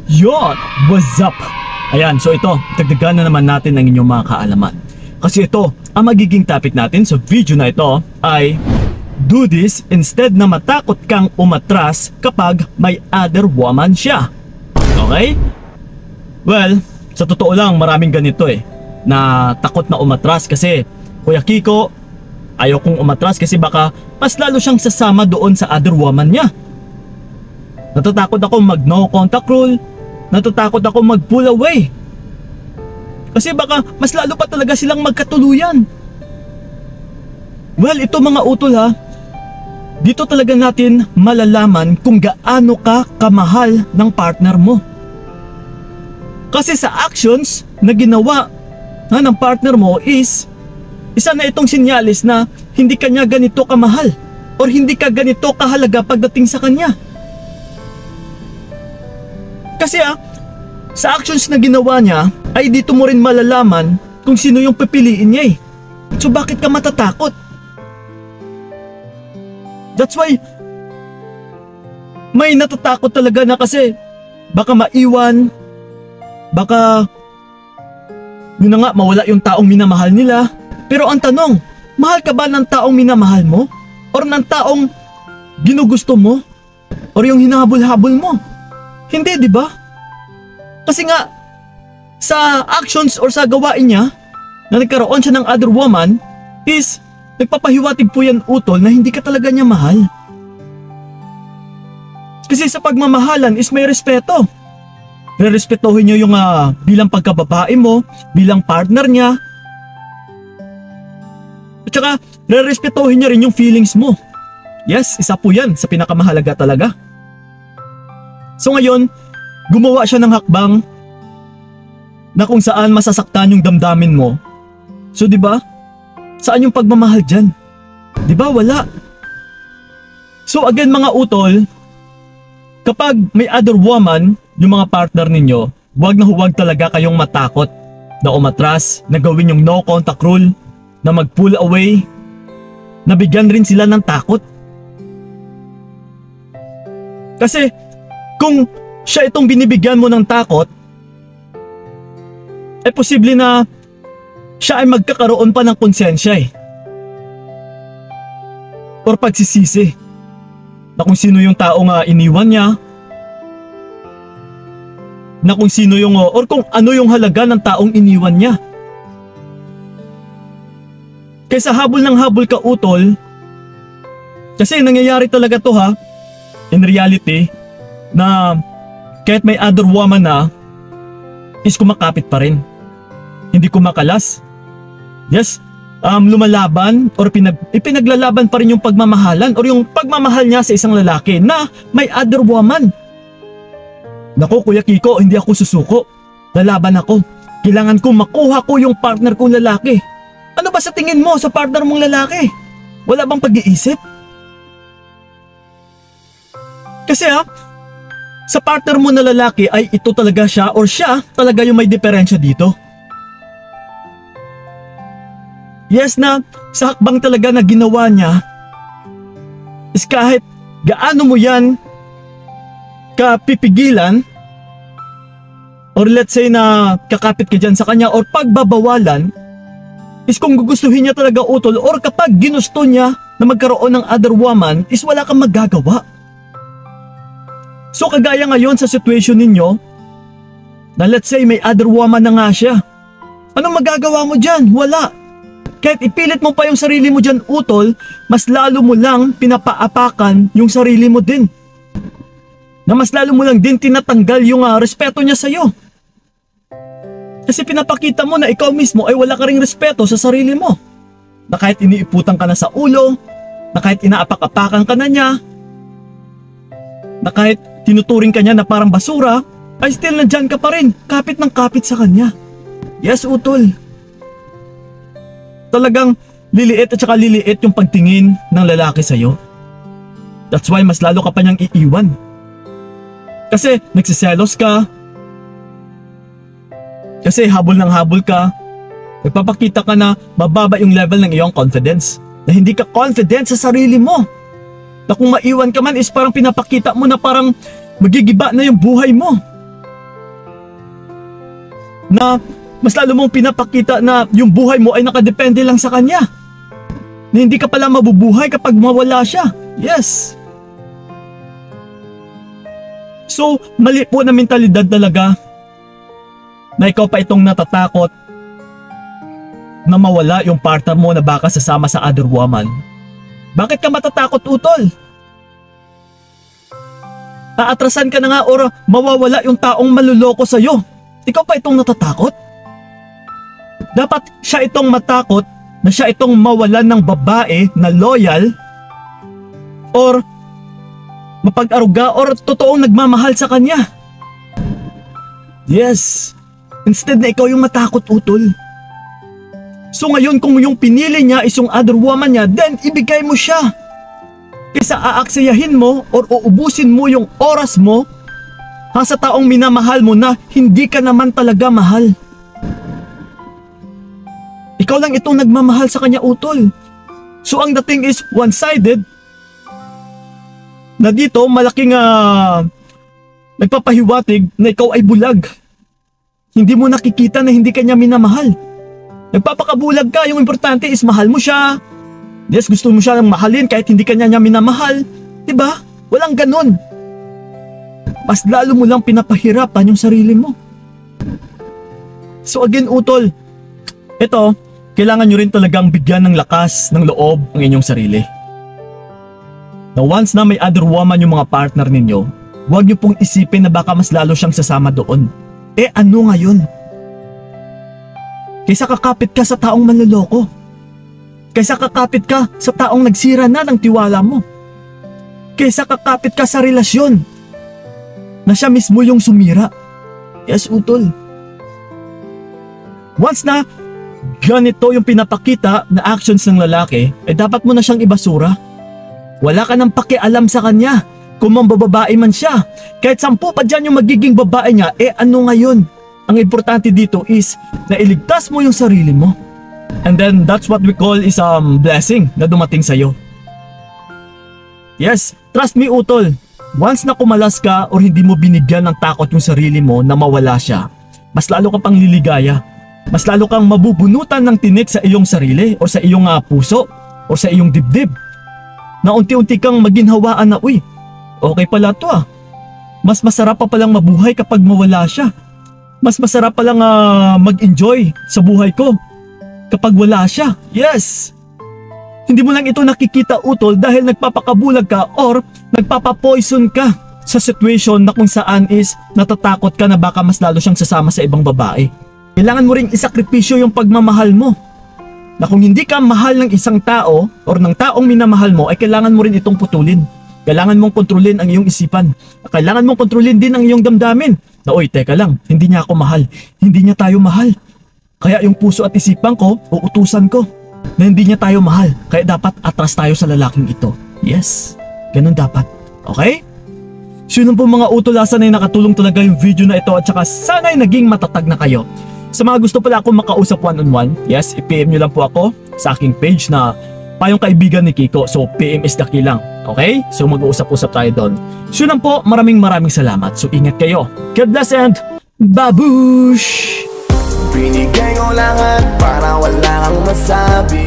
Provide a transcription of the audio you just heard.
Yon! What's up? Ayan, so ito, dagdagan na naman natin ang inyong mga kaalaman. Kasi ito, ang magiging topic natin sa video na ito ay do this instead na matakot kang umatras kapag may other woman siya. Okay? Well, sa totoo lang maraming ganito na takot na umatras kasi Kuya Kiko, ayaw kong umatras kasi baka mas lalo siyang sasama doon sa other woman niya. Natatakot ako mag no contact rule. Natatakot ako mag pull away. Kasi baka mas lalo pa talaga silang magkatuluyan. Well, ito mga utol ha. Dito talaga natin malalaman kung gaano ka kamahal ng partner mo. Kasi sa actions na ginawa ng partner mo is isa na itong sinyalis na hindi kanya ganito kamahal or hindi ka ganito kahalaga pagdating sa kanya. Kasi sa actions na ginawa niya ay dito mo rin malalaman kung sino yung pipiliin niya So bakit ka matatakot? That's why may natatakot talaga na kasi baka maiwan, baka yun na nga mawala yung taong minamahal nila. Pero ang tanong, mahal ka ba ng taong minamahal mo? Or ng taong ginugusto mo? Or yung hinahabol-habol mo? Hindi, di ba? Kasi nga, sa actions or sa gawain niya na nagkaroon siya ng other woman is nagpapahiwatig po yan utol na hindi ka talaga niya mahal. Kasi sa pagmamahalan is may respeto. Rerespetuhin niyo yung bilang pagkababae mo, bilang partner niya. At saka, rerespetuhin niya rin yung feelings mo. Yes, isa po yan sa pinakamahalaga talaga. So ngayon, gumawa siya ng hakbang na kung saan masasaktan yung damdamin mo. So 'di ba? Saan yung pagmamahal diyan? 'Di ba wala? So again mga utol, kapag may other woman, yung mga partner ninyo, huwag na huwag talaga kayong matakot na umatras, na gawin yung no contact rule, na mag-pull away, na bigyan rin sila ng takot. Kasi kung siya itong binibigyan mo ng takot, posible na siya ay magkakaroon pa ng konsensya or pagsisisi na kung sino yung taong iniwan niya, na kung sino yung or kung ano yung halaga ng taong iniwan niya. Kaysa habol ng habol ka utol, kasi nangyayari talaga to in reality, na kahit may other woman na is kumakapit pa rin. Hindi kumakalas. Yes, lumalaban or ipinaglalaban pa rin yung pagmamahalan or yung pagmamahal niya sa isang lalaki na may other woman. Naku Kuya Kiko, hindi ako susuko. Lalaban ako. Kailangan ko makuha ko yung partner kong lalaki. Ano ba sa tingin mo sa partner mong lalaki? Wala bang pag-iisip? Kasi sa partner mo na lalaki ay ito talaga siya or siya talaga yung may diferensya dito. Yes na sa hakbang talaga na ginawa niya is kahit gaano mo yan kapipigilan or let's say na kakapit ka dyan sa kanya or pagbabawalan is kung gugustuhin niya talaga utol or kapag ginusto niya na magkaroon ng other woman is wala kang magagawa. So kagaya ngayon sa situation ninyo, na let's say may other woman na nga siya. Anong magagawa mo dyan? Wala. Kahit ipilit mo pa yung sarili mo dyan utol, mas lalo mo lang pinapaapakan yung sarili mo din. Na mas lalo mo lang din tinatanggal yung respeto niya sa'yo. Kasi pinapakita mo na ikaw mismo ay wala ka ring respeto sa sarili mo. Na kahit iniiputan ka na sa ulo, na kahit inaapak-apakan ka na niya, na kahit tinuturing ka niya na parang basura, ay still nandyan ka pa rin, kapit ng kapit sa kanya. Yes, utol. Talagang liliit at saka liliit yung pagtingin ng lalaki sa'yo. That's why mas lalo ka pa niyang iiwan. Kasi nagsiselos ka, kasi habol ng habol ka, nagpapakita ka na mababa yung level ng iyong confidence, na hindi ka confident sa sarili mo. Na kung maiwan ka man is parang pinapakita mo na parang magigiba na yung buhay mo. Na mas lalo mong pinapakita na yung buhay mo ay nakadepende lang sa kanya. Na hindi ka pala mabubuhay kapag mawala siya. Yes. So, mali po na mentalidad talaga na ikaw pa itong natatakot na mawala yung partner mo na baka sasama sa other woman. Bakit ka matatakot, utol? Aatrasan ka na nga or mawawala yung taong maluloko sa'yo. Ikaw pa itong natatakot? Dapat siya itong matakot na siya itong mawalan ng babae na loyal or mapag-aruga or totoong nagmamahal sa kanya. Yes. Instead na ikaw yung matakot, utol. So ngayon kung yung pinili niya is yung other woman niya, then ibigay mo siya. Kaysa aaksayahin mo or uubusin mo yung oras mo sa taong minamahal mo na hindi ka naman talaga mahal. Ikaw lang itong nagmamahal sa kanya, utol. So ang dating is one-sided, na dito malaking nagpapahiwatig na ikaw ay bulag. Hindi mo nakikita na hindi kanya minamahal. Nagpapakabulag ka, yung importante is mahal mo siya. Yes, gusto mo siya ng mahalin kahit hindi kanya niya minamahal. Diba? Walang ganun. Mas lalo mo lang pinapahirapan yung sarili mo. So again, utol, ito, kailangan nyo rin talagang bigyan ng lakas ng loob ang inyong sarili. Na once na may other woman yung mga partner ninyo, huwag nyo pong isipin na baka mas lalo siyang sasama doon. Eh ano ngayon? Kaysa kakapit ka sa taong manloloko. Kaysa kakapit ka sa taong nagsira na ng tiwala mo. Kaysa kakapit ka sa relasyon na siya mismo yung sumira. Yes, utol. Once na ganito yung pinapakita na actions ng lalaki, eh dapat mo na siyang ibasura. Wala ka nang pakialam sa kanya kung mambababae man siya. Kahit 10 pa dyan yung magiging babae niya, eh ano ngayon? Ang importante dito is na iligtas mo yung sarili mo. And then that's what we call is blessing na dumating sa'yo. Yes, trust me, utol. Once na kumalas ka or hindi mo binigyan ng takot yung sarili mo na mawala siya, mas lalo ka pang liligaya. Mas lalo kang mabubunutan ng tinik sa iyong sarili o sa iyong puso o sa iyong dibdib. Na unti-unti kang maginhawaan na, uy, okay pala to Mas masarap pa palang mabuhay kapag mawala siya. Mas masarap palang mag-enjoy sa buhay ko kapag wala siya. Yes! Hindi mo lang ito nakikita, utol, dahil nagpapakabulag ka or nagpapapoison ka sa situation na kung saan is natatakot ka na baka mas lalo siyang sasama sa ibang babae. Kailangan mo ring isakripisyo yung pagmamahal mo. Na kung hindi ka mahal ng isang tao or ng taong minamahal mo, ay kailangan mo rin itong putulin. Kailangan mong kontrolin ang iyong isipan. Kailangan mong kontrolin din ang iyong damdamin. Na oy, teka lang, hindi niya ako mahal. Hindi niya tayo mahal. Kaya yung puso at isipan ko, uutusan ko na hindi niya tayo mahal. Kaya dapat atras tayo sa lalaking ito. Yes, ganun dapat. Okay? So yun po mga utulasan ay nakatulong talaga yung video na ito at saka sana'y naging matatag na kayo. Sa mga gusto pala akong makausap one-on-one, yes, i-PM nyo lang po ako sa aking page na Payong Kaibigan ni Kiko. So PM is the key lang. Okay? So mag-uusap-usap tayo doon. So yun po, maraming salamat. So ingat kayo. God bless and babush! Binigay ko lahat para wala kang masabi.